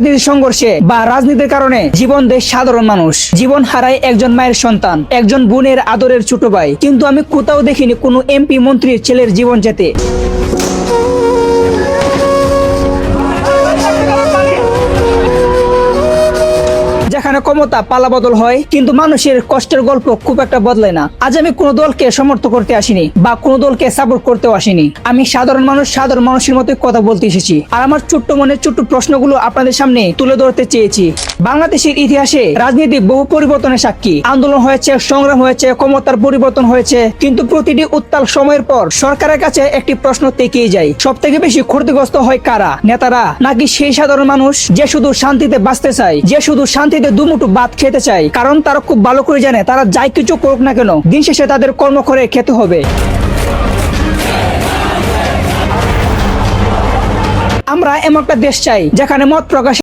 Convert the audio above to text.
সংঘর্ষে বা রাজনীতির কারণে জীবন দেয় সাধারণ মানুষ, জীবন হারায় একজন মায়ের সন্তান, একজন বোনের আদরের ছোট ভাই, কিন্তু আমি কোথাও দেখিনি কোনো এমপি মন্ত্রীর ছেলের জীবন যেতে। যেখানে ক্ষমতা পালাবদল হয় কিন্তু মানুষের কষ্টের গল্প খুব একটা বদলায় না। আজ আমি কোনো দলকে সমর্থন করতে আসিনি বা কোনো দলকে সাপোর্ট করতেও আসিনি। আমি সাধারণ মানুষের মতোই কথা বলতে এসেছি, আর আমার ছোট্ট মনের ছোট্ট প্রশ্নগুলো আপনাদের সামনে তুলে ধরতে চেয়েছি। বাংলাদেশের ইতিহাসে রাজনীতি বহু পরিবর্তনের সাক্ষী। আন্দোলন হয়েছে, সংগ্রাম হয়েছে, ক্ষমতার পরিবর্তন হয়েছে, কিন্তু প্রতিটি উত্তাল সময়ের পর সরকারের কাছে একটি প্রশ্ন থেকেই যায়, সব থেকে বেশি ক্ষতিগ্রস্ত হয় কারা? নেতারা নাকি সেই সাধারণ মানুষ যে শুধু শান্তিতে বাঁচতে চায়, যে শুধু শান্তিতে দুমুঠো ভাত খেতে চায়? কারণ তারা খুব ভালো করে জানে তারা যাই কিছু করুক না কেন, দিন শেষে তাদের কর্ম করে খেতে হবে। আমরা এমন একটা দেশ চাই যেখানে মত প্রকাশ